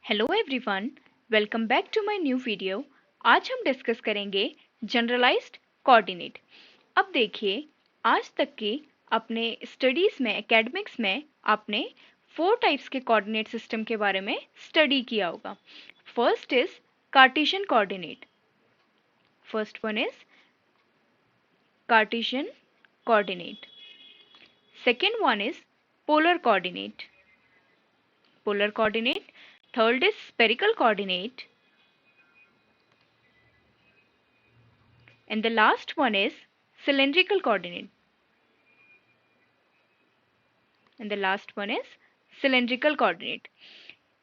Hello everyone, welcome back to my new video. आज हम discuss करेंगे जनरलाइज्ड कोऑर्डिनेट। अब देखिए, आज तक के अपने स्टडीज़ में, एकेडमिक्स में आपने 4 टाइप्स के कोऑर्डिनेट सिस्टम के बारे में स्टडी किया होगा। First is Cartesian coordinate. First one is Cartesian coordinate. Second one is polar coordinate. Polar coordinate. Third is spherical coordinate. And the last one is cylindrical coordinate. And the last one is cylindrical coordinate.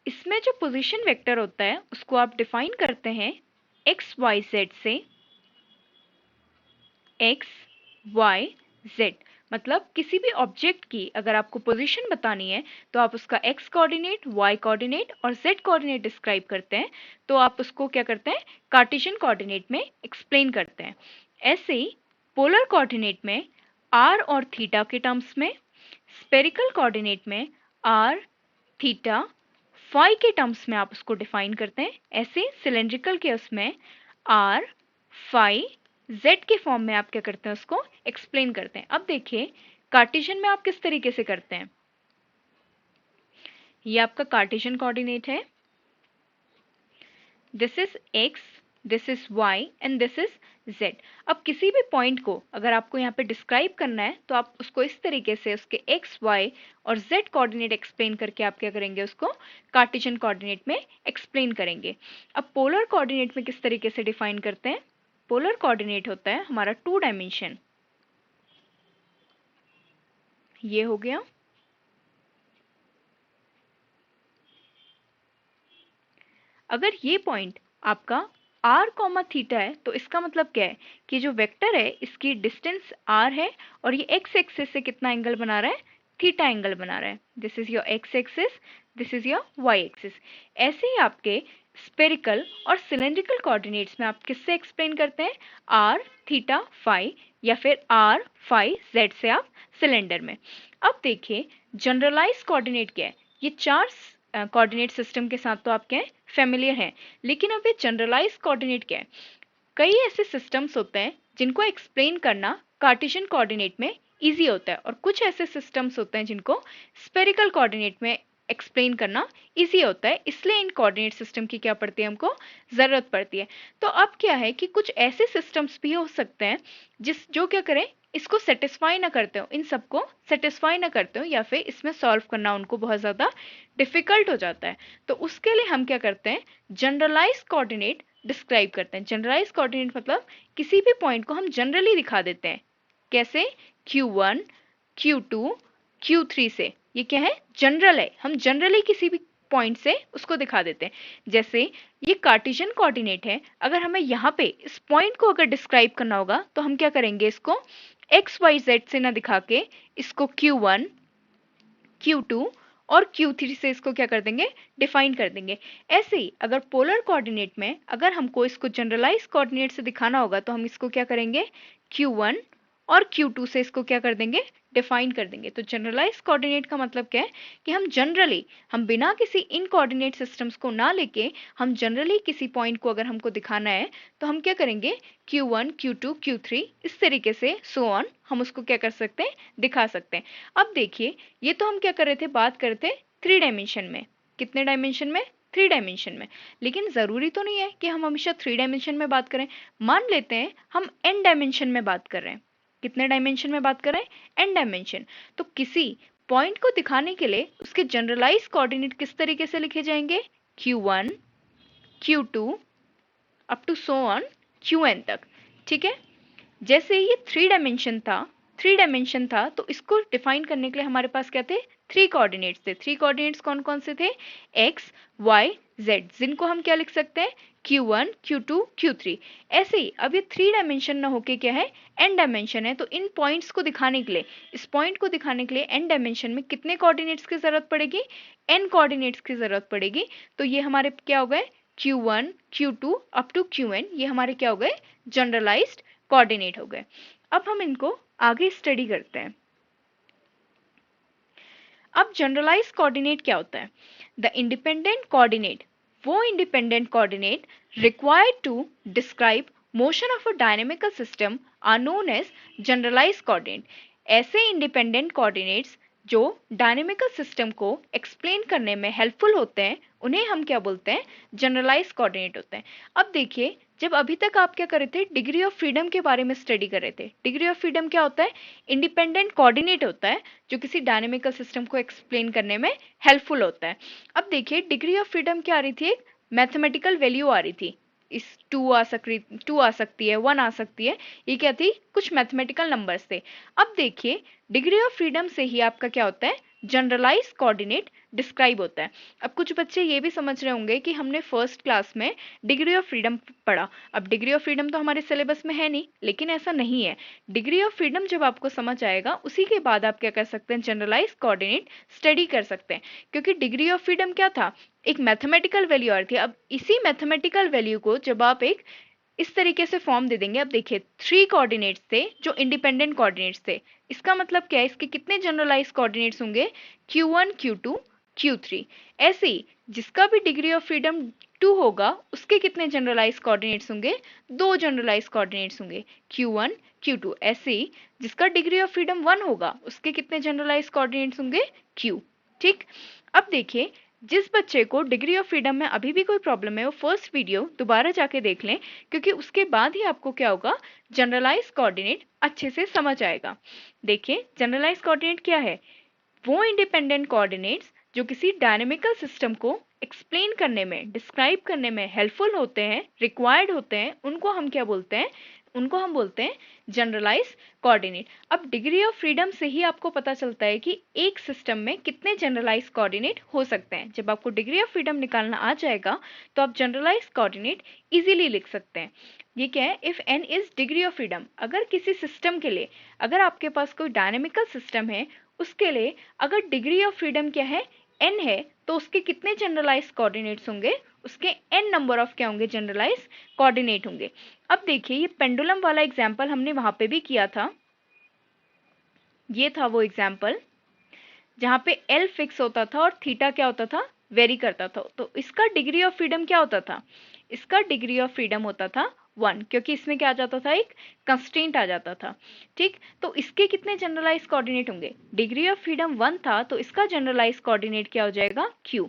इसमें जो position vector होता है उसको आप define करते हैं x Y Z से। X Y Z मतलब किसी भी ऑब्जेक्ट की अगर आपको पोजीशन बतानी है तो आप उसका एक्स कोऑर्डिनेट, वाई कोऑर्डिनेट और जेड कोऑर्डिनेट डिस्क्राइब करते हैं, तो आप उसको क्या करते हैं, कार्टेशियन कोऑर्डिनेट में एक्सप्लेन करते हैं। ऐसे ही पोलर कोऑर्डिनेट में आर और थीटा के टर्म्स में, स्फेरिकल कोऑर्डिनेट में आर, थीटा, फाई के टर्म्स में आप उसको डिफाइन करते हैं। ऐसे सिलेंड्रिकल के उसमें आर, फाई, जेड के फॉर्म में आप क्या करते हैं, उसको एक्सप्लेन करते हैं। अब देखिए कार्टेशियन में आप किस तरीके से करते हैं। ये आपका कार्टेशियन कोऑर्डिनेट है, this is X, this is Y and this is Z. अब किसी भी पॉइंट को अगर आपको यहाँ पे डिस्क्राइब करना है तो आप उसको इस तरीके से उसके एक्स, वाई और जेड कोऑर्डिनेट एक्सप्लेन करके आप क्या करेंगे, उसको कार्टेशियन कोऑर्डिनेट में एक्सप्लेन करेंगे। अब पोलर कोऑर्डिनेट में किस तरीके से डिफाइन करते हैं। पोलर कोऑर्डिनेट होता है हमारा 2 डायमेंशन, ये हो गया। अगर ये पॉइंट आपका r, थीटा है तो इसका मतलब क्या है कि जो वेक्टर है इसकी डिस्टेंस r है और ये x एक्सिस से कितना एंगल बना रहा है, थीटा एंगल बना रहा है। This is your x axis, this is your y axis. ऐसे ही आपके स्पेरिकल और सिलेंड्रिकल कोऑर्डिनेट्स में आप किससे एक्सप्लेन करते हैं, r, थीटा, फाई या फिर r, फाई, z से आप सिलेंडर में। अब देखिए जनरलाइज कोऑर्डिनेट क्या है। ये 4 कोऑर्डिनेट सिस्टम के साथ तो आप क्या है, फेमिलियर हैं, लेकिन अब ये जनरलाइज कोऑर्डिनेट क्या है। कई ऐसे सिस्टम्स होते हैं जिनको एक्सप्लेन करना कार्टेशियन कोऑर्डिनेट में इजी होता है और कुछ ऐसे सिस्टम्स होते हैं जिनको स्फेरिकल कोऑर्डिनेट में एक्सप्लेन करना इजी होता है, इसलिए इन कोऑर्डिनेट सिस्टम की क्या पड़ती है, हमको ज़रूरत पड़ती है। तो अब क्या है कि कुछ ऐसे सिस्टम्स भी हो सकते हैं जो क्या करें, इसको सेटिस्फाई ना करते हो, इन सबको सेटिस्फाई ना करते हो या फिर इसमें सॉल्व करना उनको बहुत ज़्यादा डिफिकल्ट हो जाता है। तो उसके लिए हम क्या करते हैं, जनरलाइज कोऑर्डिनेट डिस्क्राइब करते हैं। जनरलाइज कोऑर्डिनेट मतलब किसी भी पॉइंट को हम जनरली दिखा देते हैं। कैसे, Q1, Q2, Q3 से। ये क्या है, जनरल है, हम जनरली किसी भी पॉइंट से उसको दिखा देते हैं। जैसे ये कार्टेशियन कोऑर्डिनेट है, अगर हमें यहाँ पे इस पॉइंट को अगर डिस्क्राइब करना होगा तो हम क्या करेंगे, इसको एक्स वाई जेड से ना दिखा के इसको Q1, Q2 और Q3 से इसको क्या कर देंगे, डिफाइन कर देंगे। ऐसे ही अगर पोलर कोऑर्डिनेट में अगर हमको इसको जनरलाइज कोऑर्डिनेट से दिखाना होगा तो हम इसको क्या करेंगे, Q1 और Q2 से इसको क्या कर देंगे, डिफाइन कर देंगे। तो जनरलाइज कोऑर्डिनेट का मतलब क्या है कि हम जनरली, हम बिना किसी इन कोऑर्डिनेट सिस्टम्स को ना लेके हम जनरली किसी पॉइंट को अगर हमको दिखाना है तो हम क्या करेंगे, Q1, Q2, Q3 इस तरीके से सो ऑन हम उसको क्या कर सकते हैं, दिखा सकते हैं। अब देखिए ये तो हम क्या कर रहे थे, बात कर रहे थे 3 डायमेंशन में। कितने डायमेंशन में, 3 डायमेंशन में। लेकिन ज़रूरी तो नहीं है कि हम हमेशा 3 डायमेंशन में बात करें। मान लेते हैं हम n डायमेंशन में बात कर रहे हैं। कितने डायमेंशन में बात कर रहे हैं, n डायमेंशन। तो किसी पॉइंट को दिखाने के लिए उसके जनरलाइज कोऑर्डिनेट किस तरीके से लिखे जाएंगे, Q1, Q2 up to so on Qn तक। ठीक है, जैसे ये 3 डायमेंशन था तो इसको डिफाइन करने के लिए हमारे पास क्या थे, 3 कोऑर्डिनेट्स थे। 3 कोऑर्डिनेट्स कौन कौन से थे, x, y, z, जिनको हम क्या लिख सकते हैं, Q1, Q2, Q3। ऐसे ही अब ये 3 डायमेंशन ना होके क्या है, n डायमेंशन है। तो इन पॉइंट्स को दिखाने के लिए, इस पॉइंट को दिखाने के लिए n डायमेंशन में कितने कोऑर्डिनेट्स की जरूरत पड़ेगी, n कोऑर्डिनेट्स की जरूरत पड़ेगी। तो ये हमारे क्या हो गए, Q1, Q2 up to Qn, ये हमारे क्या हो गए, जनरलाइज्ड कोऑर्डिनेट हो गए। अब हम इनको आगे स्टडी करते हैं। अब जनरलाइज कोऑर्डिनेट क्या होता है, द इंडिपेंडेंट कोऑर्डिनेट वो independent coordinate required to describe motion of a dynamical system are known as generalised coordinate. ऐसे इंडिपेंडेंट कोऑर्डिनेट्स जो डायनेमिकल सिस्टम को एक्सप्लेन करने में हेल्पफुल होते हैं उन्हें हम क्या बोलते हैं, जनरलाइज्ड कोऑर्डिनेट होते हैं। अब देखिए, जब अभी तक आप क्या कर रहे थे, डिग्री ऑफ फ्रीडम के बारे में स्टडी कर रहे थे। डिग्री ऑफ फ्रीडम क्या होता है, इंडिपेंडेंट कोऑर्डिनेट होता है जो किसी डायनेमिकल सिस्टम को एक्सप्लेन करने में हेल्पफुल होता है। अब देखिए, डिग्री ऑफ फ्रीडम क्या आ रही थी, एक मैथमेटिकल वैल्यू आ रही थी। इस 2 आ सकती है, 1 आ सकती है, ये क्या थी, कुछ मैथमेटिकल नंबर्स थे। अब देखिए, डिग्री ऑफ फ्रीडम से ही आपका क्या होता है, जनरलाइज्ड कोऑर्डिनेट डिस्क्राइब होता है। अब कुछ बच्चे ये भी समझ रहे होंगे कि हमने फर्स्ट क्लास में डिग्री ऑफ फ्रीडम पढ़ा। अब डिग्री ऑफ फ्रीडम तो हमारे सिलेबस में है नहीं, लेकिन ऐसा नहीं है। डिग्री ऑफ फ्रीडम जब आपको समझ आएगा उसी के बाद आप क्या कर सकते हैं, जनरलाइज्ड कोऑर्डिनेट स्टडी कर सकते हैं। क्योंकि डिग्री ऑफ फ्रीडम क्या था, एक मैथमेटिकल वैल्यू आ रही थी। अब इसी मैथमेटिकल वैल्यू को जब आप एक इस तरीके से फॉर्म दे देंगे, अब देखिए 3 कोऑर्डिनेट्स थे जो इंडिपेंडेंट कोऑर्डिनेट्स थे। इसका मतलब क्या है, इसके कितने जनरलाइज्ड कोऑर्डिनेट्स होंगे, Q1 Q2 Q3। ऐसे ही जिसका भी डिग्री ऑफ फ्रीडम 2 होगा उसके कितने जनरलाइज्ड कोऑर्डिनेट्स होंगे, 2 जनरलाइज्ड कोऑर्डिनेट्स होंगे, Q1 Q2। ऐसे ही जिसका डिग्री ऑफ फ्रीडम 1 होगा उसके कितने जनरलाइज्ड कोऑर्डिनेट्स होंगे, Q। ठीक। अब देखिए, जिस बच्चे को डिग्री ऑफ फ्रीडम में अभी भी कोई प्रॉब्लम है वो फर्स्ट वीडियो दोबारा जाके देख लें, क्योंकि उसके बाद ही आपको क्या होगा, जनरलाइज्ड कोऑर्डिनेट अच्छे से समझ आएगा। देखिए, जनरलाइज्ड कोऑर्डिनेट क्या है, वो इंडिपेंडेंट कोऑर्डिनेट्स जो किसी डायनेमिकल सिस्टम को एक्सप्लेन करने में, डिस्क्राइब करने में हेल्पफुल होते हैं, रिक्वायर्ड होते हैं, उनको हम क्या बोलते हैं, उनको हम बोलते हैं जनरलाइज्ड कोऑर्डिनेट। अब डिग्री ऑफ फ्रीडम से ही आपको पता चलता है कि एक सिस्टम में कितने जनरलाइज्ड कोऑर्डिनेट हो सकते हैं। जब आपको डिग्री ऑफ फ्रीडम निकालना आ जाएगा तो आप जनरलाइज्ड कोऑर्डिनेट इजीली लिख सकते हैं। ये क्या है, if n is degree of freedom. अगर किसी सिस्टम के लिए, अगर आपके पास कोई डायनेमिकल सिस्टम है, उसके लिए अगर डिग्री ऑफ फ्रीडम क्या है, n है, तो उसके कितने जनरलाइज्ड कोऑर्डिनेट्स होंगे, उसके n नंबर ऑफ क्या होंगे, जनरलाइज्ड कोऑर्डिनेट होंगे। अब देखिए, ये पेंडुलम वाला एग्जाम्पल हमने वहां पे भी किया था। ये था वो एग्जाम्पल जहां पे L फिक्स होता था और थीटा क्या होता था, वेरी करता था। तो इसका डिग्री ऑफ फ्रीडम क्या होता था, इसका डिग्री ऑफ फ्रीडम होता था 1, क्योंकि इसमें क्या आ जाता था, एक कंस्ट्रेंट आ जाता था। ठीक। तो इसके कितने जनरलाइज कोऑर्डिनेट होंगे, डिग्री ऑफ फ्रीडम 1 था तो इसका जनरलाइज कोऑर्डिनेट क्या हो जाएगा, Q।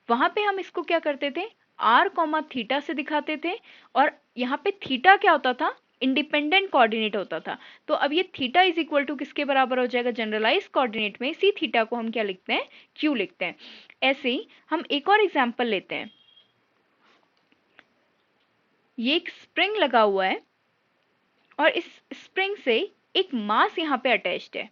वहां पे हम इसको क्या करते थे, r कॉमा थीटा से दिखाते थे, और यहाँ पे थीटा क्या होता था, इंडिपेंडेंट कोऑर्डिनेट होता था। तो अब ये थीटा इज इक्वल टू किसके बराबर हो जाएगा, जनरलाइज कोऑर्डिनेट में इसी थीटा को हम क्या लिखते हैं, Q लिखते हैं। ऐसे ही हम एक और एग्जांपल लेते हैं। ये एक स्प्रिंग लगा हुआ है और इस स्प्रिंग से एक मास यहाँ पे अटैच्ड है।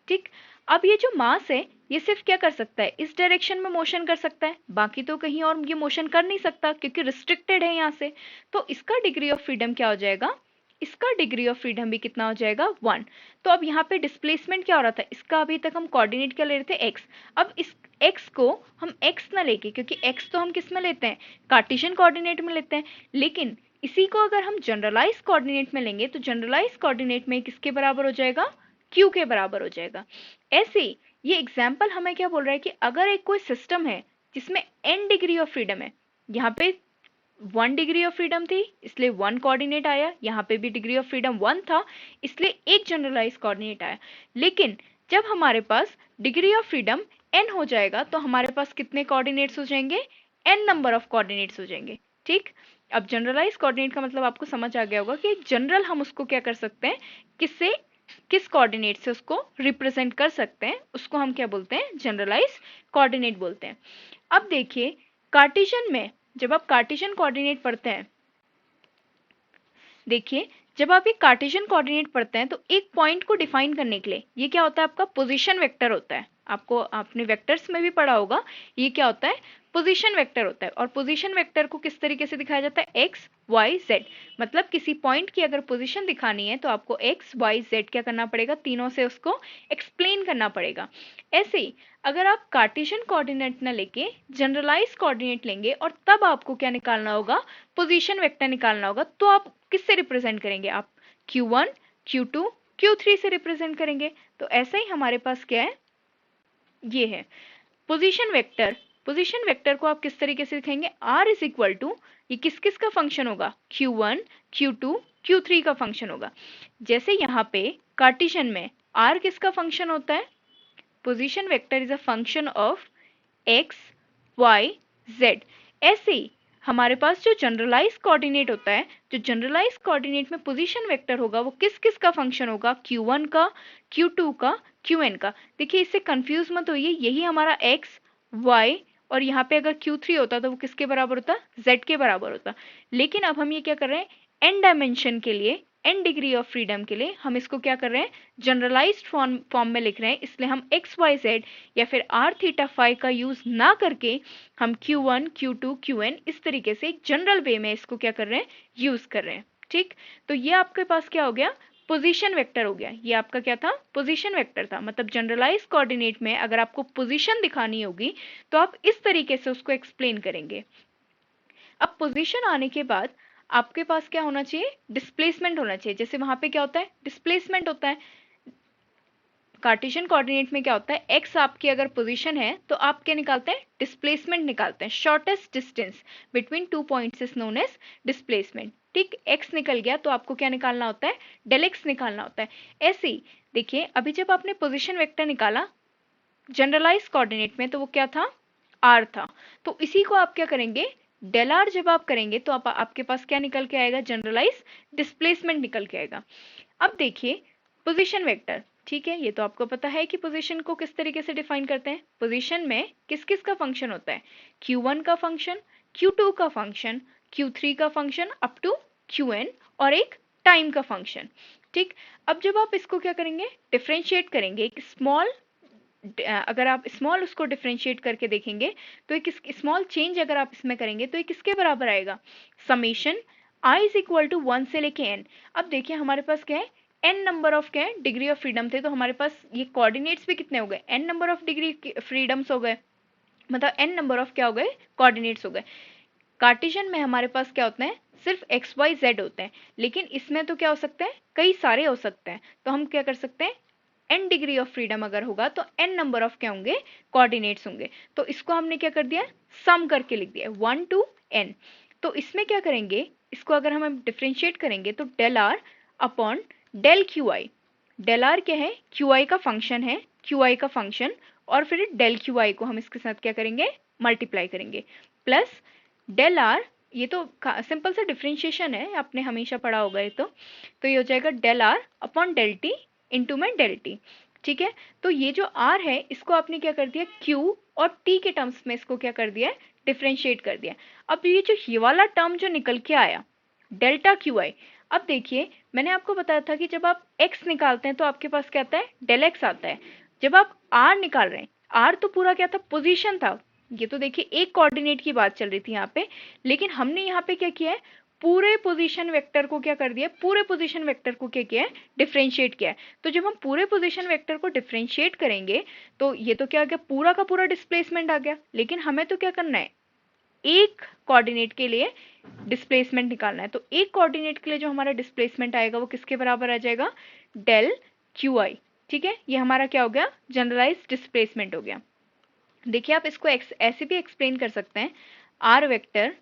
ठीक। अब ये जो मास है ये सिर्फ क्या कर सकता है, इस डायरेक्शन में मोशन कर सकता है, बाकी तो कहीं और ये मोशन कर नहीं सकता क्योंकि रिस्ट्रिक्टेड है यहाँ से। तो इसका डिग्री ऑफ फ्रीडम क्या हो जाएगा, इसका डिग्री ऑफ फ्रीडम भी कितना हो जाएगा, 1। तो अब यहाँ पे डिस्प्लेसमेंट क्या हो रहा था, इसका अभी तक हम कोऑर्डिनेट क्या ले रहे थे, x। अब इस x को हम x ना लेके, क्योंकि x तो हम किस में लेते हैं, कार्टेशियन कोऑर्डिनेट में लेते हैं, लेकिन इसी को अगर हम जनरलाइज कोऑर्डिनेट में लेंगे तो जनरलाइज कोऑर्डिनेट में किसके बराबर हो जाएगा, Q के बराबर हो जाएगा। ऐसे ही ये एग्जाम्पल हमें क्या बोल रहा है कि अगर एक कोई सिस्टम है जिसमें n डिग्री ऑफ फ्रीडम है, यहाँ पे 1 डिग्री ऑफ फ्रीडम थी इसलिए 1 कोऑर्डिनेट आया, यहाँ पे भी डिग्री ऑफ फ्रीडम 1 था इसलिए एक जनरलाइज कोऑर्डिनेट आया। लेकिन जब हमारे पास डिग्री ऑफ फ्रीडम n हो जाएगा तो हमारे पास कितने कोऑर्डिनेट्स हो जाएंगे, n नंबर ऑफ कोऑर्डिनेट्स हो जाएंगे। ठीक। अब जनरलाइज कोऑर्डिनेट का मतलब आपको समझ आ गया होगा कि जनरल हम उसको क्या कर सकते हैं, किससे, किस कोऑर्डिनेट से उसको रिप्रेजेंट कर सकते हैं, उसको हम क्या बोलते हैं, जनरलाइज कोऑर्डिनेट बोलते हैं। अब देखिए, कार्टेशियन में जब आप कार्टेशियन कोऑर्डिनेट पढ़ते हैं, देखिए जब आप एक कार्टेशियन कोऑर्डिनेट पढ़ते हैं तो एक पॉइंट को डिफाइन करने के लिए ये क्या होता है, आपका पोजीशन वेक्टर होता है। आपको आपने वेक्टर्स में भी पढ़ा होगा, ये क्या होता है, पोजीशन वेक्टर होता है। और पोजीशन वेक्टर को किस तरीके से दिखाया जाता है, एक्स वाई जेड। मतलब किसी पॉइंट की अगर पोजीशन दिखानी है तो आपको एक्स वाई जेड क्या करना पड़ेगा, तीनों से उसको एक्सप्लेन करना पड़ेगा। ऐसे ही अगर आप कार्टेशियन कोऑर्डिनेट ना लेके जनरलाइज कोऑर्डिनेट लेंगे और तब आपको क्या निकालना होगा, पोजीशन वेक्टर निकालना होगा, तो आप किससे रिप्रेजेंट करेंगे, आप Q1 Q2 Q3 से रिप्रेजेंट करेंगे। तो ऐसा ही हमारे पास क्या है, ये है पोजीशन वेक्टर। पोजीशन वेक्टर को आप किस तरीके से लिखेंगे, r इज इक्वल टू, ये किस किस का फंक्शन होगा, q1 q2 q3 का फंक्शन होगा। जैसे यहाँ पे कार्टेशियन में r किसका फंक्शन होता है, position vector is a function of x y z। ऐसे ही हमारे पास जो जनरलाइज कोऑर्डिनेट होता है, जो जनरलाइज कोऑर्डिनेट में पोजीशन वेक्टर होगा वो किस किस का फंक्शन होगा, q1 का, q2 का, qn का। देखिए इससे कंफ्यूज मत होइए, यही हमारा x y और यहाँ पे अगर q3 होता तो वो किसके बराबर होता, z के बराबर होता। लेकिन अब हम ये क्या कर रहे हैं, n डायमेंशन के लिए, n डिग्री ऑफ फ्रीडम के लिए हम इसको क्या कर रहे हैं, जनरलाइज्ड फॉर्म में लिख रहे हैं। इसलिए हम x y z या फिर r थीटा फाई का यूज ना करके हम q1 q2 qn इस तरीके से एक जनरल वे में इसको क्या कर रहे हैं, यूज कर रहे हैं। ठीक, तो ये आपके पास क्या हो गया, पोजीशन वेक्टर हो गया। ये आपका क्या था, पोजीशन वेक्टर था। मतलब जनरलाइज कोऑर्डिनेट में अगर आपको पोजीशन दिखानी होगी तो आप इस तरीके से उसको एक्सप्लेन करेंगे। अब पोजीशन आने के बाद आपके पास क्या होना चाहिए, डिस्प्लेसमेंट होना चाहिए। जैसे वहां पे क्या होता है, डिस्प्लेसमेंट होता है। कार्टेशियन कोऑर्डिनेट में क्या होता है, x आपकी अगर पोजीशन है तो आप क्या निकालते हैं, डिस्प्लेसमेंट निकालते हैं। Shortest distance between two points is known as displacement. ठीक, x निकल गया तो आपको क्या निकालना होता है, डेल x निकालना होता है। ऐसे ही देखिए अभी जब आपने पोजीशन वेक्टर निकाला जनरलाइज कोऑर्डिनेट में तो वो क्या था, r था। तो इसी को आप क्या करेंगे, डेल r जब आप करेंगे तो आपके पास क्या निकल के आएगा, जनरलाइज डिस्प्लेसमेंट निकल के आएगा। अब देखिए पोजीशन वेक्टर, ठीक है, ये तो आपको पता है कि पोजीशन को किस तरीके से डिफाइन करते हैं। पोजीशन में किस किस का फंक्शन होता है, q1 का फंक्शन, q2 का फंक्शन, q3 का फंक्शन अप टू qn और एक टाइम का फंक्शन। ठीक, अब जब आप इसको क्या करेंगे, डिफरेंशिएट करेंगे, एक स्मॉल, अगर आप स्मॉल उसको डिफरेंशिएट करके देखेंगे तो एक स्मॉल चेंज अगर आप इसमें करेंगे तो ये किसके बराबर आएगा, summation i is equal to 1 से लेके n। अब देखिए हमारे पास क्या है, n नंबर ऑफ क्या है, डिग्री ऑफ फ्रीडम थे। तो हमारे पास ये कोऑर्डिनेट्स भी कितने हो गए, n number of degree freedoms हो गए, मतलब n नंबर ऑफ क्या हो गए, कोऑर्डिनेट्स हो गए। कार्टेशियन में हमारे पास क्या होते हैं, सिर्फ एक्स वाई जेड होते हैं, लेकिन इसमें तो क्या हो सकते हैं, कई सारे हो सकते हैं। तो हम क्या कर सकते हैं, n डिग्री ऑफ फ्रीडम अगर होगा तो n नंबर ऑफ क्या होंगे, कोऑर्डिनेट्स होंगे। तो इसको हमने क्या कर दिया, सम करके लिख दिया 1 to n। तो इसमें क्या करेंगे, इसको अगर हम डिफरेंशिएट करेंगे तो del r upon del q i. Del r क्या है, क्यू आई का फंक्शन है, क्यू आई का फंक्शन, और फिर डेल क्यू आई को हम इसके साथ क्या करेंगे, मल्टीप्लाई करेंगे, प्लस डेल आर, ये तो सिंपल सा डिफरेंशिएशन है, आपने हमेशा पढ़ा होगा ये तो ये हो जाएगा del r upon del t into में डेल टी। ठीक है, तो ये जो r है इसको आपने क्या कर दिया, q और t के टर्म्स में इसको क्या कर दिया, डिफरेंशिएट कर दिया। अब ये जो ये वाला टर्म जो निकल के आया डेल्टा क्यू आई, अब देखिए मैंने आपको बताया था कि जब आप x निकालते हैं तो आपके पास क्या आता है, डेल x आता है। जब आप r निकाल रहे हैं, r तो पूरा क्या था, पोजीशन था। ये तो देखिए एक कोऑर्डिनेट की बात चल रही थी यहाँ पे, लेकिन हमने यहाँ पे क्या किया है, पूरे पोजीशन वेक्टर को क्या कर दिया, पूरे पोजीशन वेक्टर को क्या किया है, डिफरेंशिएट किया है। तो जब हम पूरे पोजीशन वेक्टर को डिफरेंशिएट करेंगे तो ये तो क्या आ गया, पूरा का पूरा डिस्प्लेसमेंट आ गया। लेकिन हमें तो क्या करना है, एक कोऑर्डिनेट के लिए डिस्प्लेसमेंट निकालना है। तो एक कोऑर्डिनेट के लिए जो हमारा डिस्प्लेसमेंट आएगा वो किसके बराबर आ जाएगा, डेल क्यू आई। ठीक है, ये हमारा क्या हो गया, जनरलाइज डिस्प्लेसमेंट हो गया। देखिए आप इसको ऐसे भी एक्सप्लेन कर सकते हैं, आर वेक्टर,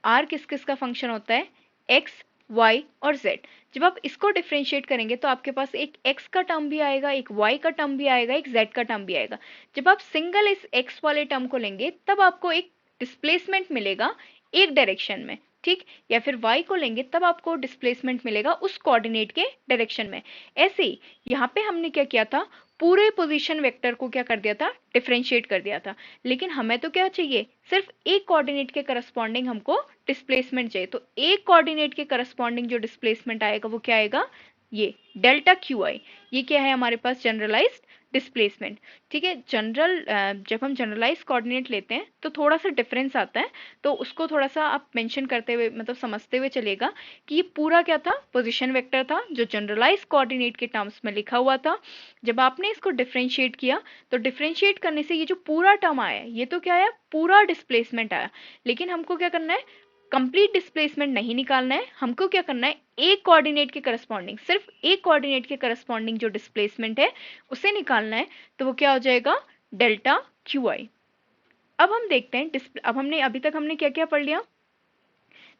आर किस किस का फंक्शन होता है, एक्स वाई और जेड। जब आप इसको डिफरेंशिएट करेंगे तो आपके पास एक एक्स का टर्म भी आएगा, एक वाई का टर्म भी आएगा, एक जेड का टर्म भी आएगा। जब आप सिंगल इस एक्स वाले टर्म को लेंगे तब आपको एक डिस्प्लेसमेंट मिलेगा एक डायरेक्शन में, ठीक, या फिर y को लेंगे तब आपको डिस्प्लेसमेंट मिलेगा उस कोऑर्डिनेट के डायरेक्शन में। ऐसे ही यहाँ पे हमने क्या किया था, पूरे पोजीशन वेक्टर को क्या कर दिया था, डिफरेंशिएट कर दिया था। लेकिन हमें तो क्या चाहिए, सिर्फ एक कोऑर्डिनेट के करस्पॉन्डिंग हमको डिस्प्लेसमेंट चाहिए। तो एक कोऑर्डिनेट के करस्पॉन्डिंग जो डिस्प्लेसमेंट आएगा वो क्या आएगा, ये डेल्टा क्यू आई। ये क्या है हमारे पास, जनरलाइज्ड डिस्प्लेसमेंट। ठीक है, जब हम जनरलाइज कोऑर्डिनेट लेते हैं तो थोड़ा सा डिफरेंस आता है, तो उसको थोड़ा सा आप मेंशन करते हुए, मतलब समझते हुए चलेगा कि ये पूरा क्या था, पोजीशन वेक्टर था जो जनरलाइज कोऑर्डिनेट के टर्म्स में लिखा हुआ था। जब आपने इसको डिफरेंशिएट किया तो डिफरेंशिएट करने से ये जो पूरा टर्म आया, ये तो क्या आया, पूरा डिस्प्लेसमेंट आया। लेकिन हमको क्या करना है, कंप्लीट डिस्प्लेसमेंट नहीं निकालना है, हमको क्या करना है, एक कोऑर्डिनेट के करस्पॉन्डिंग, सिर्फ एक कोऑर्डिनेट के करस्पॉन्डिंग जो डिस्प्लेसमेंट है उसे निकालना है। तो वो क्या हो जाएगा, डेल्टा क्यू आई। अब हम देखते हैं अब हमने अभी तक हमने क्या क्या पढ़ लिया,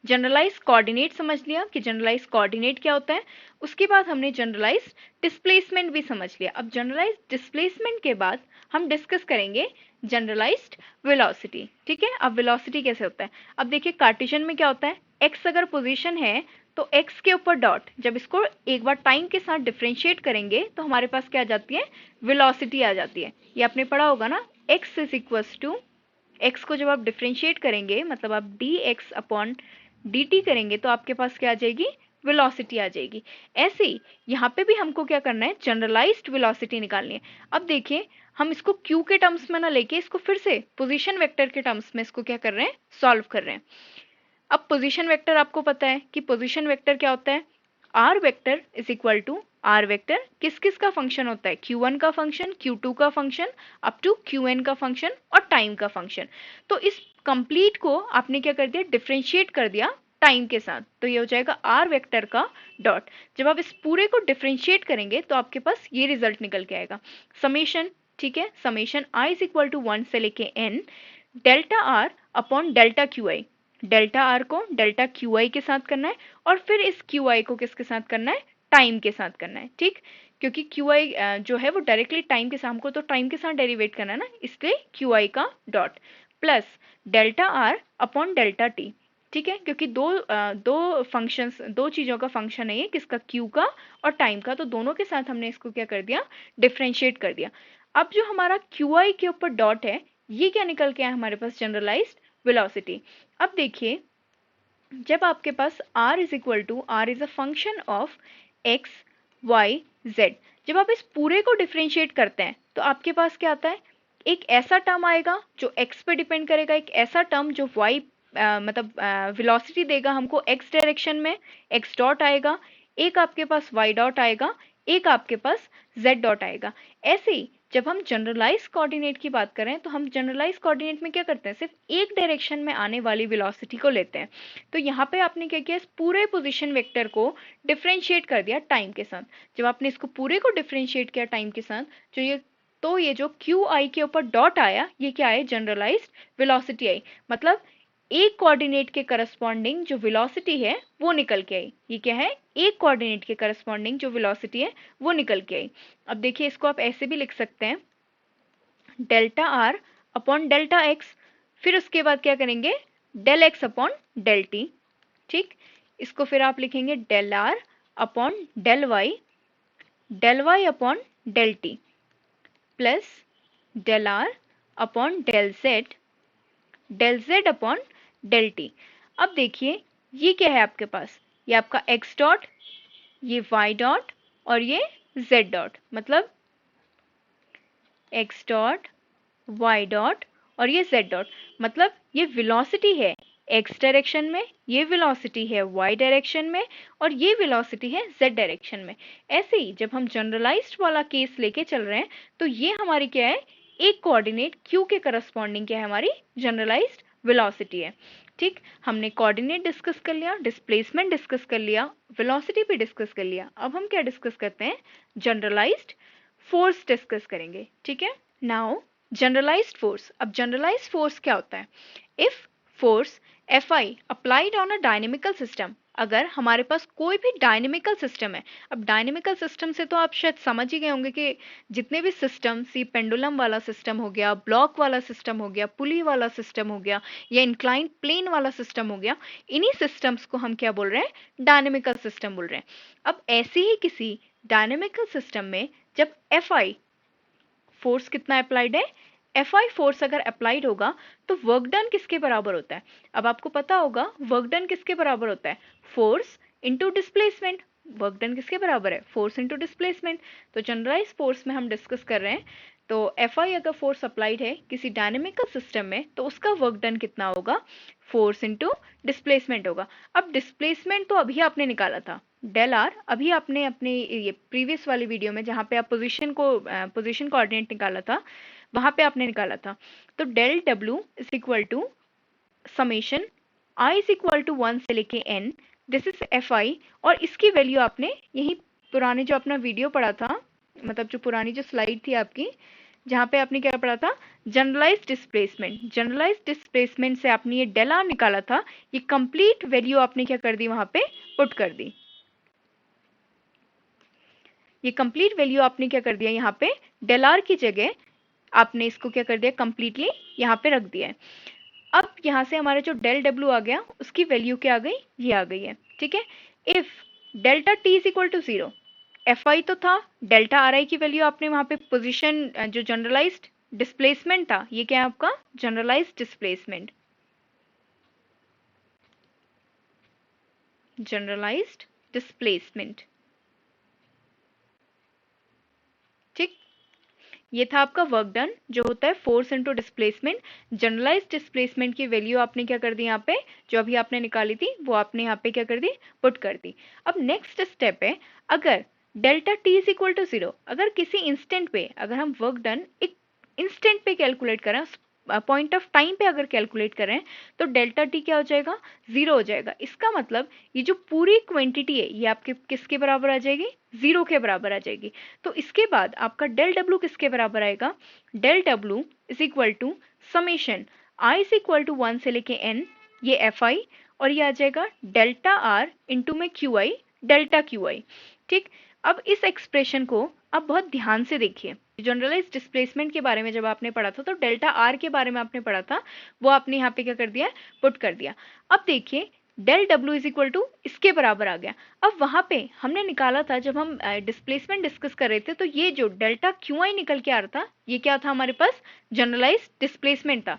जनरलाइज कोऑर्डिनेट समझ लिया कि जनरलाइज कोऑर्डिनेट क्या होता है, उसके बाद हमने जनरलाइज डिस्प्लेसमेंट भी समझ लिया। अब जनरलाइज डिस्प्लेसमेंट के बाद हम डिस्कस करेंगे जनरलाइज्ड वेलोसिटी। ठीक है, अब वेलोसिटी कैसे होता है, अब देखिए कार्टेशियन में क्या होता है, एक्स अगर पोजीशन है तो एक्स के ऊपर डॉट, जब इसको एक बार टाइम के साथ डिफ्रेंशिएट करेंगे तो हमारे पास क्या आ जाती है, वेलोसिटी आ जाती है। ये आपने पढ़ा होगा ना, x is equals to, x को जब आप डिफ्रेंशिएट करेंगे मतलब आप d x upon d t करेंगे तो आपके पास क्या आ जाएगी, वेलोसिटी आ जाएगी। ऐसे ही यहाँ पे भी हमको क्या करना है, जनरलाइज्ड वेलोसिटी निकालनी है। अब देखिए हम इसको क्यू के टर्म्स में ना लेके इसको फिर से पोजीशन वेक्टर के टर्म्स में इसको क्या कर रहे हैं, सॉल्व कर रहे हैं। अब पोजीशन वेक्टर आपको पता है कि पोजीशन वेक्टर क्या होता है, r vector is equal to r vector किस किस का फंक्शन होता है, Q1 का फंक्शन, Q2 का फंक्शन, अप टू Qn का फंक्शन और टाइम का फंक्शन। तो इस कंप्लीट को आपने क्या कर दिया, डिफरेंशिएट कर दिया टाइम के साथ, तो ये हो जाएगा आर वेक्टर का डॉट। जब आप इस पूरे को डिफरेंशिएट करेंगे तो आपके पास ये रिजल्ट निकल के आएगा, समेशन। ठीक है, summation i is equal to 1 से लेके n delta r upon delta Q i, delta r को डेल्टा क्यू आई के साथ करना है और फिर इस क्यू आई को किसके साथ करना है, टाइम के साथ करना है। ठीक, क्योंकि क्यू आई जो है वो डायरेक्टली टाइम के साथ, हमको तो टाइम के साथ डेरिवेट करना है ना, इसलिए क्यू आई का dot plus delta r upon delta T. ठीक है, क्योंकि दो फंक्शंस, दो चीज़ों का फंक्शन है ये, किसका, क्यू का और टाइम का, तो दोनों के साथ हमने इसको क्या कर दिया, डिफ्रेंशिएट कर दिया। अब जो हमारा क्यू आई के ऊपर डॉट है, ये क्या निकल के आया हमारे पास, जनरलाइज्ड वेलोसिटी। अब देखिए जब आपके पास r is equal to, r is a function of x y z, जब आप इस पूरे को डिफ्रेंशिएट करते हैं तो आपके पास क्या आता है, एक ऐसा टर्म आएगा जो x पे डिपेंड करेगा, एक ऐसा टर्म जो y मतलब वेलोसिटी देगा हमको x डायरेक्शन में, x डॉट आएगा, एक आपके पास y डॉट आएगा, एक आपके पास z डॉट आएगा। ऐसे ही जब हम जनरलाइज कोऑर्डिनेट की बात करें तो हम जनरलाइज कोऑर्डिनेट में क्या करते हैं, सिर्फ एक डायरेक्शन में आने वाली वेलोसिटी को लेते हैं। तो यहाँ पे आपने क्या किया, इस पूरे पोजीशन वेक्टर को डिफरेंशिएट कर दिया टाइम के साथ। जब आपने इसको पूरे को डिफरेंशिएट किया टाइम के साथ, तो ये जो क्यू आई के ऊपर डॉट आया, ये क्या है, जनरलाइज्ड वेलोसिटी आई। मतलब एक कोऑर्डिनेट के करस्पॉन्डिंग जो वेलोसिटी है वो निकल के आई। ये क्या है, एक कोऑर्डिनेट के करस्पॉन्डिंग जो वेलोसिटी है वो निकल के आई। अब देखिए इसको आप ऐसे भी लिख सकते हैं, delta r upon delta x, फिर उसके बाद क्या करेंगे, del x upon del t. ठीक, इसको फिर आप लिखेंगे del r upon del y upon del t plus del r upon del z upon del t. अब देखिए ये क्या है आपके पास, ये आपका x डॉट, ये y डॉट और ये z डॉट, मतलब x डॉट, y डॉट और ये z डॉट, मतलब ये वेलोसिटी है x डायरेक्शन में, ये वेलोसिटी है y डायरेक्शन में और ये वेलोसिटी है z डायरेक्शन में। ऐसे ही जब हम जनरलाइज्ड वाला केस लेके चल रहे हैं तो ये हमारी क्या है, एक कोऑर्डिनेट q के करस्पॉन्डिंग क्या है, हमारी जनरलाइज्ड वेलोसिटी है। ठीक, हमने कोऑर्डिनेट डिस्कस कर लिया, डिस्प्लेसमेंट डिस्कस कर लिया, वेलोसिटी भी डिस्कस कर लिया। अब हम क्या डिस्कस करते हैं, जनरलाइज्ड फोर्स डिस्कस करेंगे। ठीक है, नाउ जनरलाइज्ड फोर्स। अब जनरलाइज्ड फोर्स क्या होता है, if force Fi applied on a dynamical system, अगर हमारे पास कोई भी डायनेमिकल सिस्टम है। अब डायनेमिकल सिस्टम से तो आप शायद समझ ही गए होंगे कि जितने भी सिस्टम, सी पेंडुलम वाला सिस्टम हो गया, ब्लॉक वाला सिस्टम हो गया, पुली वाला सिस्टम हो गया या इंक्लाइन प्लेन वाला सिस्टम हो गया, इन्हीं सिस्टम्स को हम क्या बोल रहे हैं, डायनेमिकल सिस्टम बोल रहे हैं। अब ऐसे ही किसी डायनेमिकल सिस्टम में जब Fi फोर्स कितना अप्लाइड है, Fi फोर्स अगर अप्लाइड होगा तो वर्क डन किसके बराबर होता है, अब आपको पता होगा वर्क डन किसके बराबर होता है, force into displacement. Work done किसके बराबर है, फोर्स इनटू डिस्प्लेसमेंट। तो जनरलाइज फोर्स में हम डिस्कस कर रहे हैं, तो Fi अगर फोर्स अप्लाइड है किसी डायनेमिकल सिस्टम में तो उसका वर्क डन कितना होगा, फोर्स इनटू डिस्प्लेसमेंट होगा। अब डिस्प्लेसमेंट तो अभी आपने निकाला था, डेल आर, अभी आपने अपने ये प्रीवियस वाली वीडियो में जहाँ पे आप पोजीशन कोऑर्डिनेट निकाला था वहां पे आपने निकाला था। तो डेल डब्ल्यू is equal to summation i is equal to 1 से लेके n, दिस इज Fi, और इसकी वैल्यू आपने यही पुराने जो अपना वीडियो पढ़ा था, मतलब जो पुरानी जो स्लाइड थी आपकी जहाँ पे आपने क्या पढ़ा था, जनरलाइज डिस्प्लेसमेंट। जनरलाइज डिस्प्लेसमेंट से आपने ये डेल आर निकाला था, ये कंप्लीट वैल्यू आपने क्या कर दी, वहां पे पुट कर दी। ये कंप्लीट वैल्यू आपने क्या कर दिया, यहाँ पे डेल आर की जगह आपने इसको क्या कर दिया, कंप्लीटली यहाँ पे रख दिया है। अब यहाँ से हमारा जो डेल डब्ल्यू आ गया, उसकी वैल्यू क्या आ गई, ये आ गई है। ठीक है, if delta t is equal to 0, f i तो था, डेल्टा आर आई की वैल्यू आपने वहां पे पोजिशन जो जनरलाइज्ड डिस्प्लेसमेंट था, ये क्या है आपका जनरलाइज्ड डिस्प्लेसमेंट, जनरलाइज्ड डिस्प्लेसमेंट। ठीक, ये था आपका वर्क डन, जो होता है force into displacement. Generalize displacement की वैल्यू आपने क्या कर दी, यहाँ पे जो अभी आपने निकाली थी वो आपने यहाँ पे क्या कर दी, पुट कर दी। अब नेक्स्ट स्टेप है, अगर delta t is equal to 0, अगर किसी इंस्टेंट पे अगर हम वर्क डन एक इंस्टेंट पे कैलकुलेट करें, पॉइंट ऑफ टाइम पे अगर कैलकुलेट करें, तो डेल्टा टी क्या हो जाएगा, 0 हो जाएगा। इसका मतलब ये जो पूरी क्वांटिटी है ये आपके किसके बराबर आ जाएगी, 0 के बराबर आ जाएगी। तो इसके बाद आपका डेल डब्ल्यू किसके बराबर आएगा, डेल डब्ल्यू is equal to summation i is equal to 1 से लेके n, ये एफ आई, और ये आ जाएगा डेल्टा आर इंटू में Q i, delta Q I. ठीक, अब इस एक्सप्रेशन को आप बहुत ध्यान से देखिए। जनरलाइज डिस्प्लेसमेंट के बारे में जब आपने पढ़ा था, तो डेल्टा आर के बारे में आपने पढ़ा था, वो आपने यहाँ पे क्या कर दिया, पुट कर दिया। अब देखिए डेल डब्ल्यू इज इक्वल टू इसके बराबर आ गया। अब वहां पे हमने निकाला था, जब हम डिस्प्लेसमेंट डिस्कस कर रहे थे, तो ये जो डेल्टा क्यू आई निकल के आ रहा था, ये क्या था हमारे पास, जनरलाइज डिस्प्लेसमेंट था।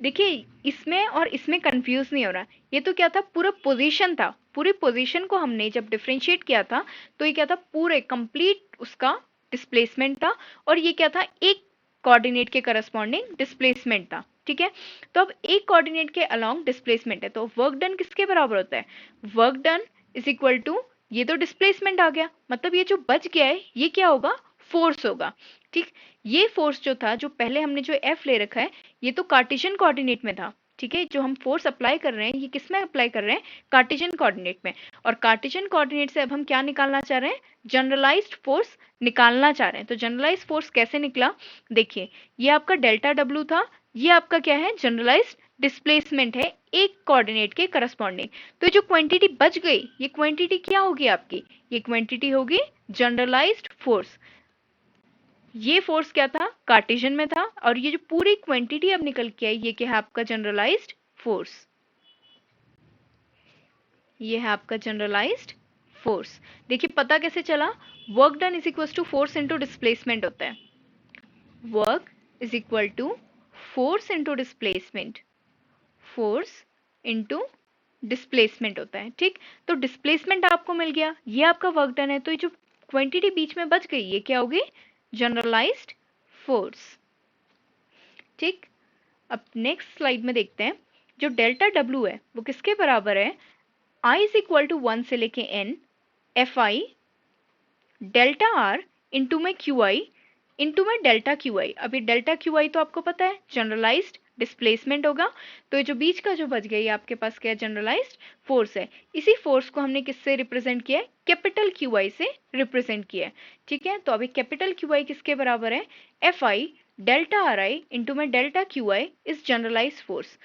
देखिए इसमें और इसमें कंफ्यूज नहीं हो रहा, ये तो क्या था, पूरा पोजीशन था। पूरी पोजीशन को हमने जब डिफरेंशिएट किया था, तो ये क्या था, पूरे कंप्लीट उसका डिस्प्लेसमेंट था, और ये क्या था, एक कोऑर्डिनेट के करस्पॉन्डिंग डिस्प्लेसमेंट था। ठीक है, तो अब एक कोऑर्डिनेट के अलोंग डिस्प्लेसमेंट है, तो वर्क डन किसके बराबर होता है, work done is equal to, ये तो डिस्प्लेसमेंट आ गया, मतलब ये जो बच गया है ये क्या होगा, फोर्स होगा। ठीक, ये फोर्स जो था, जो पहले हमने जो एफ ले रखा है, ये तो कार्टेशियन कोऑर्डिनेट में था। ठीक है, जो हम फोर्स अप्लाई कर रहे हैं, ये किस में अप्लाई कर रहे हैं, कार्टेशियन कोऑर्डिनेट में। और कार्टेशियन कोऑर्डिनेट से अब हम क्या निकालना चाह रहे हैं, जनरलाइज्ड फोर्स निकालना चाह रहे हैं। तो जनरलाइज्ड फोर्स कैसे निकला, देखिए ये आपका डेल्टा डब्ल्यू था, ये आपका क्या है, जनरलाइज्ड डिस्प्लेसमेंट है एक कोऑर्डिनेट के करस्पॉन्डिंग। तो जो क्वांटिटी बच गई, ये क्वांटिटी क्या होगी आपकी, ये क्वांटिटी होगी जनरलाइज्ड फोर्स। ये फोर्स क्या था, कार्टेशियन में था, और ये जो पूरी क्वांटिटी अब निकल के आई, ये क्या है आपका जनरलाइज्ड फोर्स, ये है आपका जनरलाइज्ड फोर्स। देखिए पता कैसे चला, work done is equal to force into displacement होता है, work is equal to force into displacement, force into displacement होता है। ठीक, तो डिस्प्लेसमेंट आपको मिल गया, ये आपका वर्क डन है, तो ये जो क्वांटिटी बीच में बच गई, ये क्या होगी, जनरलाइज्ड फोर्स। ठीक, अब नेक्स्ट स्लाइड में देखते हैं, जो डेल्टा डब्ल्यू है वो किसके बराबर है, आई इज इक्वल टू 1 से लेके n, F I delta are into में क्यू आई इंटू में डेल्टा क्यू आई। अभी डेल्टा क्यू आई तो आपको पता है जनरलाइज्ड डिस्प्लेसमेंट होगा, तो ये जो बीच का जो बच गया, ये आपके पास क्या है, जनरलाइज्ड फोर्स है। इसी फोर्स को हमने किससे रिप्रेजेंट किया है, कैपिटल क्यू आई से रिप्रेजेंट किया है। ठीक है, तो अभी कैपिटल क्यू आई किसके बराबर है, F I delta R I into में delta Q I is generalise force.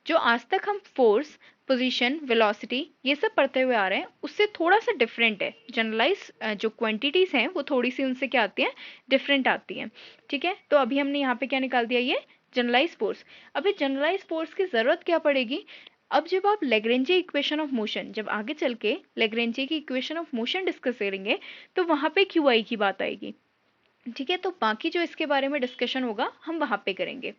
जो आज तक हम फोर्स, पोजीशन, वेलोसिटी ये सब पढ़ते हुए आ रहे हैं, उससे थोड़ा सा डिफरेंट है। जनरलाइज जो क्वांटिटीज हैं वो थोड़ी सी उनसे क्या आती हैं, डिफरेंट आती हैं। ठीक है, तो अभी हमने यहाँ पे क्या निकाल दिया, ये जनरलाइज फोर्स। अभी जनरलाइज फोर्स की जरूरत क्या पड़ेगी, अब जब आप लेग्रेंजे इक्वेशन ऑफ मोशन, जब आगे चल के लेग्रेंजे की इक्वेशन ऑफ मोशन डिस्कस करेंगे, तो वहां पे क्यू आई की बात आएगी। ठीक है, तो बाकी जो इसके बारे में डिस्कशन होगा हम वहां पे करेंगे।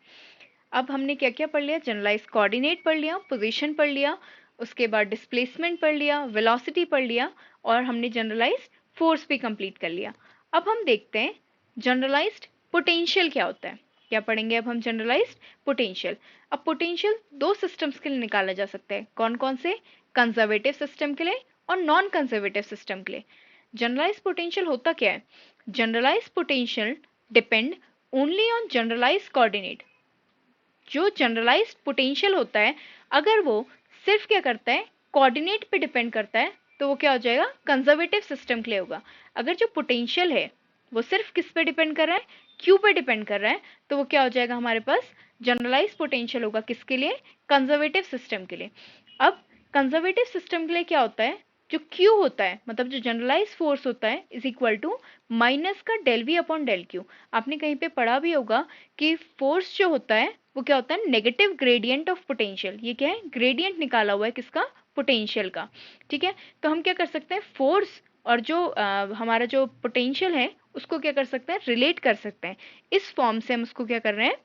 अब हमने क्या क्या पढ़ लिया, जनरलाइज कोऑर्डिनेट पढ़ लिया, पोजीशन पढ़ लिया, उसके बाद डिस्प्लेसमेंट पढ़ लिया, वेलोसिटी पढ़ लिया, और हमने जनरलाइज फोर्स भी कंप्लीट कर लिया। अब हम देखते हैं जनरलाइज्ड पोटेंशियल क्या होता है। क्या पढ़ेंगे अब हम, जनरलाइज्ड पोटेंशियल। अब पोटेंशियल दो सिस्टम्स के लिए निकाला जा सकता है, कौन कौन से, कंजर्वेटिव सिस्टम के लिए और नॉन कंजर्वेटिव सिस्टम के लिए। जनरलाइज पोटेंशियल होता क्या है, generalize potential depend only on generalize coordinate. जो जनरलाइज्ड पोटेंशियल होता है, अगर वो सिर्फ क्या करता है, कोऑर्डिनेट पे डिपेंड करता है, तो वो क्या हो जाएगा, कंजर्वेटिव सिस्टम के लिए होगा। अगर जो पोटेंशियल है वो सिर्फ किस पे डिपेंड कर रहा है, क्यू पे डिपेंड कर रहा है, तो वो क्या हो जाएगा हमारे पास, जनरलाइज पोटेंशियल होगा किसके लिए, कंजर्वेटिव सिस्टम के लिए। अब कंजर्वेटिव सिस्टम के लिए क्या होता है, जो Q होता है मतलब जो जनरलाइज फोर्स होता है इज इक्वल टू माइनस का del V upon del Q। आपने कहीं पे पढ़ा भी होगा कि फोर्स जो होता है वो क्या होता है, नेगेटिव ग्रेडियंट ऑफ पोटेंशियल। ये क्या है, ग्रेडियंट निकाला हुआ है किसका, पोटेंशियल का। ठीक है, तो हम क्या कर सकते हैं, फोर्स और जो हमारा जो पोटेंशियल है उसको क्या कर सकते हैं, रिलेट कर सकते हैं। इस फॉर्म से हम उसको क्या कर रहे हैं,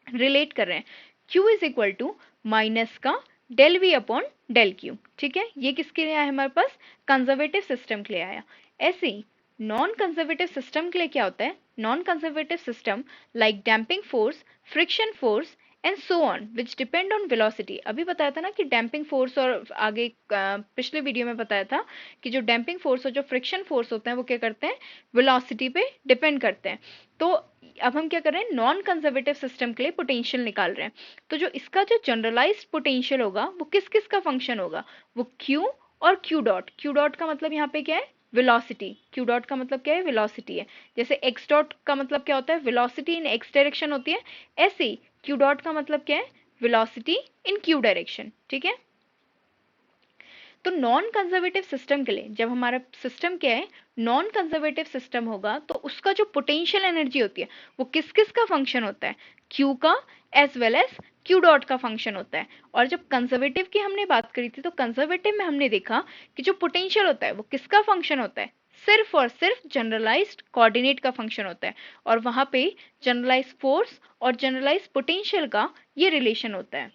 रिलेट कर रहे हैं। Q is equal to minus का del V upon del Q। ठीक है, ये किसके लिए आया हमारे पास, कंजर्वेटिव सिस्टम के लिए आया। ऐसे ही नॉन कंजर्वेटिव सिस्टम के लिए क्या होता है, non conservative system like damping force, friction force and so on which depend on velocity. अभी बताया था ना कि डैम्पिंग फोर्स, और आगे पिछले वीडियो में बताया था कि जो डैम्पिंग फोर्स और जो फ्रिक्शन फोर्स होते हैं वो क्या करते हैं, वेलोसिटी पे डिपेंड करते हैं। तो अब हम क्या कर रहे हैं, नॉन कंजर्वेटिव सिस्टम के लिए पोटेंशियल निकाल रहे हैं। तो जो इसका जो जनरलाइज्ड पोटेंशियल होगा वो किस किस का फंक्शन होगा, वो Q और Q डॉट। Q डॉट का मतलब यहाँ पे क्या है, वेलोसिटी। Q डॉट का मतलब क्या है, वेलोसिटी है। जैसे X डॉट का मतलब क्या होता है, वेलोसिटी इन X डायरेक्शन होती है, ऐसे ही Q डॉट का मतलब क्या है, वेलोसिटी इन Q डायरेक्शन। ठीक है, तो नॉन कंजर्वेटिव सिस्टम के लिए जब हमारा सिस्टम क्या है, नॉन कंजर्वेटिव सिस्टम होगा, तो उसका जो पोटेंशियल एनर्जी होती है वो किस किस का फंक्शन होता है, Q का as well as Q dot का फंक्शन होता है। और जब कंजर्वेटिव की हमने बात करी थी तो कंजर्वेटिव में हमने देखा कि जो पोटेंशियल होता है वो किसका फंक्शन होता है, सिर्फ और सिर्फ जनरलाइज्ड कोऑर्डिनेट का फंक्शन होता है। और वहां पे जनरलाइज फोर्स और जनरलाइज पोटेंशियल का ये रिलेशन होता है।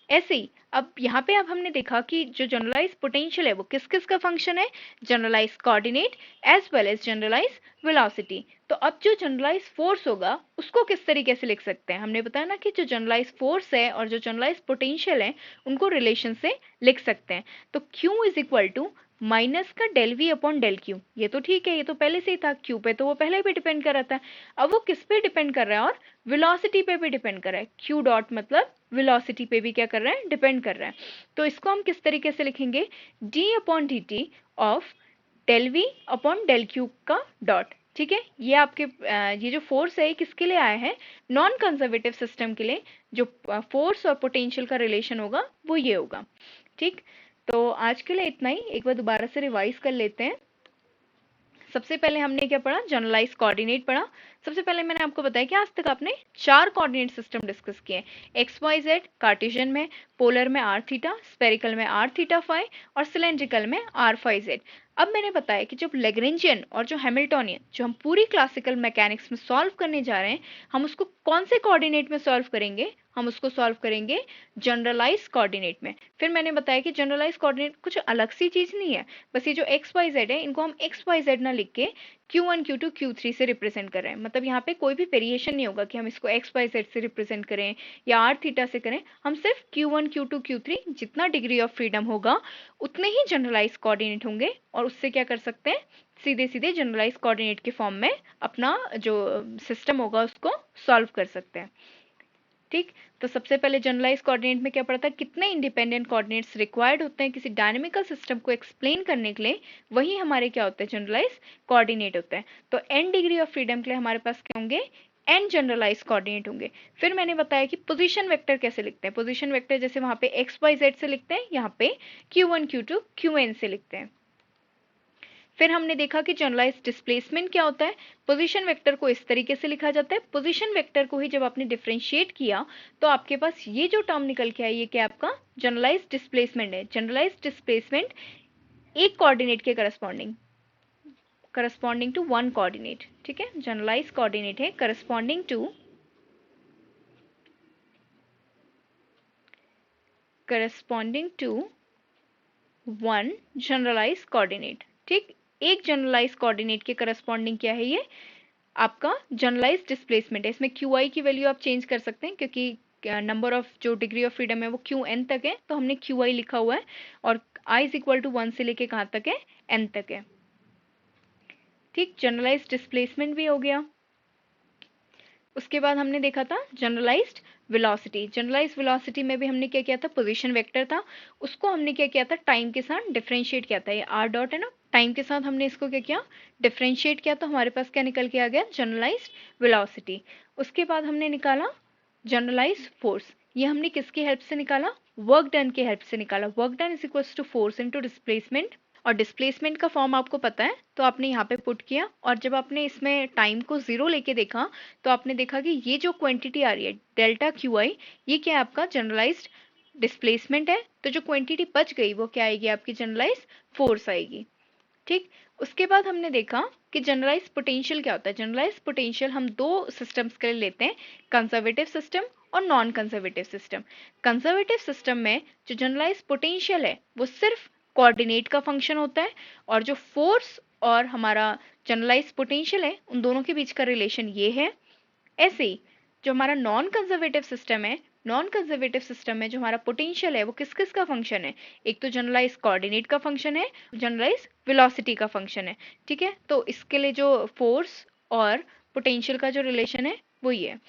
ऐसे ही अब यहाँ पे अब हमने देखा कि जो जनरलाइज पोटेंशियल है वो किस किस का फंक्शन है, generalize coordinate as well as generalize velocity. तो अब जो जनरलाइज फोर्स होगा उसको किस तरीके से लिख सकते हैं, हमने बताया ना कि जो जनरलाइज फोर्स है और जो जनरलाइज पोटेंशियल है उनको रिलेशन से लिख सकते हैं। तो Q is equal to minus का del V upon del Q। ये तो ठीक है, ये तो पहले से ही था, Q पे तो वो पहले भी डिपेंड कर रहा था। अब वो किस पे डिपेंड कर रहा है, और वेलोसिटी पे भी डिपेंड कर रहा है। Q डॉट मतलब वेलोसिटी पे भी क्या कर रहा है, डिपेंड कर रहा है। तो इसको हम किस तरीके से लिखेंगे, d upon d t of del V upon del Q का डॉट। ठीक है, ये आपके ये जो फोर्स है ये किसके लिए आया है, नॉन कंजर्वेटिव सिस्टम के लिए जो फोर्स और पोटेंशियल का रिलेशन होगा वो ये होगा। ठीक, तो आज के लिए इतना ही, एक बार दोबारा से रिवाइज कर लेते हैं। सबसे पहले हमने क्या पढ़ा, जनरलाइज कोऑर्डिनेट पढ़ा। सबसे पहले मैंने आपको बताया कि आज तक आपने 4 कोऑर्डिनेट सिस्टम डिस्कस किए, एक्स वाई जेड, कार्टेशियन में, पोलर में आर थीटा, स्पेरिकल में आर थीटा फाई और सिलेंड्रिकल में आर फाई जेड। अब मैंने बताया कि जब लेग्रेंजियन और जो हैमिल्टोनियन जो हम पूरी क्लासिकल मैकेनिक्स में सॉल्व करने जा रहे हैं, हम उसको कौन से कोऑर्डिनेट में सॉल्व करेंगे, हम उसको सॉल्व करेंगे जनरलाइज कोऑर्डिनेट में। फिर मैंने बताया कि जनरलाइज कोऑर्डिनेट कुछ अलग सी चीज नहीं है, बस ये जो एक्स वाई जेड है इनको हम एक्स वाई जेड ना लिख के Q1 Q2 Q3 से रिप्रेजेंट कर रहे हैं। मतलब यहाँ पे कोई भी वेरिएशन नहीं होगा कि हम इसको एक्स वाई जेड से रिप्रेजेंट करें या आर थीटा से करें, हम सिर्फ Q1 Q2 Q3 जितना डिग्री ऑफ फ्रीडम होगा उतने ही जनरलाइज कोऑर्डिनेट होंगे, और उससे क्या कर सकते हैं, सीधे सीधे जनरलाइज कोऑर्डिनेट के फॉर्म में अपना जो सिस्टम होगा उसको सॉल्व कर सकते हैं। ठीक, तो सबसे पहले जनरलाइज कोऑर्डिनेट में क्या पढ़ता है, कितने इंडिपेंडेंट कोऑर्डिनेट्स रिक्वायर्ड होते हैं किसी डायनेमिकल सिस्टम को एक्सप्लेन करने के लिए, वही हमारे क्या होते हैं, जनरलाइज कोऑर्डिनेट होते हैं। तो n डिग्री ऑफ फ्रीडम के लिए हमारे पास क्या होंगे, n जनरलाइज कोऑर्डिनेट होंगे। फिर मैंने बताया कि पोजीशन वेक्टर कैसे लिखते हैं, पोजीशन वेक्टर जैसे वहां पे एक्स वाई जेड से लिखते हैं, यहाँ पे Q1 Q2 Qn से लिखते हैं। फिर हमने देखा कि जनरलाइज डिस्प्लेसमेंट क्या होता है, पोजीशन वेक्टर को इस तरीके से लिखा जाता है। पोजीशन वेक्टर को ही जब आपने डिफरेंशिएट किया तो आपके पास ये जो टर्म निकल के आया, ये क्या आपका जनरलाइज डिस्प्लेसमेंट है। जनरलाइज डिस्प्लेसमेंट एक कोऑर्डिनेट के करस्पॉन्डिंग टू वन कोऑर्डिनेट। ठीक है, जनरलाइज कोऑर्डिनेट है corresponding to one generalize coordinate. ठीक, एक जनरलाइज कोऑर्डिनेट के करस्पॉन्डिंग क्या है, ये आपका जनरलाइज डिस्प्लेसमेंट है। इसमें Qi की वैल्यू आप चेंज कर सकते हैं क्योंकि नंबर ऑफ जो डिग्री ऑफ फ्रीडम है वो Qn तक है, तो हमने Qi लिखा हुआ है, और i इज इक्वल टू 1 से लेके कहाँ तक है, n तक है। ठीक, जनरलाइज डिस्प्लेसमेंट भी हो गया। उसके बाद हमने देखा था जनरलाइज्ड वेलोसिटी। जनरलाइज्ड वेलोसिटी में भी हमने क्या किया था, पोजीशन वेक्टर था, उसको हमने क्या किया था, टाइम के साथ डिफरेंशिएट किया था। ये r डॉट है ना, टाइम के साथ हमने इसको क्या किया, डिफरेंशिएट किया, तो हमारे पास क्या निकल के आ गया, जनरलाइज्ड वेलोसिटी। उसके बाद हमने निकाला जनरलाइज्ड फोर्स। ये हमने किसकी हेल्प से निकाला, वर्क डन की हेल्प से निकाला। Work done is equals to force into displacement, और डिस्प्लेसमेंट का फॉर्म आपको पता है तो आपने यहाँ पे पुट किया, और जब आपने इसमें टाइम को जीरो लेके देखा तो आपने देखा कि ये जो क्वांटिटी आ रही है डेल्टा क्यू आई, ये क्या है, आपका जनरलाइज्ड डिस्प्लेसमेंट है। तो जो क्वांटिटी बच गई वो क्या आएगी, आपकी जनरलाइज्ड फोर्स आएगी। ठीक। उसके बाद हमने देखा कि जनरलाइज पोटेंशियल क्या होता है। जनरलाइज पोटेंशियल हम दो सिस्टम्स के लिए लेते हैं, कंजर्वेटिव सिस्टम और non conservative system. Conservative system में जो जनरलाइज पोटेंशियल है वो सिर्फ कोऑर्डिनेट का फंक्शन होता है, और जो फोर्स और हमारा जनरलाइज पोटेंशियल है उन दोनों के बीच का रिलेशन ये है। ऐसे ही जो हमारा नॉन कंजर्वेटिव सिस्टम है, नॉन कंजर्वेटिव सिस्टम में जो हमारा पोटेंशियल है वो किस किस का फंक्शन है, एक तो जनरलाइज कोऑर्डिनेट का फंक्शन है, जनरलाइज वेलोसिटी का फंक्शन है। ठीक है, तो इसके लिए जो फोर्स और पोटेंशियल का जो रिलेशन है वो ये है।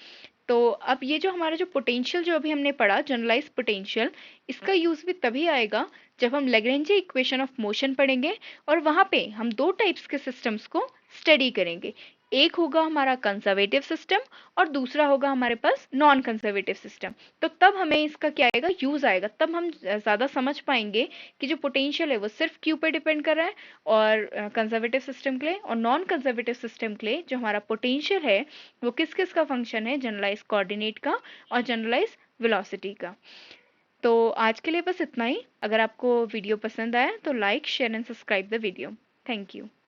तो अब ये जो हमारा जो पोटेंशियल जो अभी हमने पढ़ा, जनरलाइज पोटेंशियल, इसका यूज भी तभी आएगा जब हम लैग्रेंजे इक्वेशन ऑफ मोशन पढ़ेंगे, और वहां पे हम दो टाइप्स के सिस्टम्स को स्टडी करेंगे। एक होगा हमारा कंजर्वेटिव सिस्टम और दूसरा होगा हमारे पास नॉन कंजर्वेटिव सिस्टम। तो तब हमें इसका क्या आएगा, यूज आएगा, तब हम ज्यादा समझ पाएंगे कि जो पोटेंशियल है वो सिर्फ क्यू पे डिपेंड कर रहा है, और कंजर्वेटिव सिस्टम के लिए और नॉन कंजर्वेटिव सिस्टम के लिए जो हमारा पोटेंशियल है वो किस किस का फंक्शन है, जनरलाइज कोऑर्डिनेट का और जनरलाइज वेलोसिटी का। तो आज के लिए बस इतना ही। अगर आपको वीडियो पसंद आया तो like share and subscribe the video. Thank you.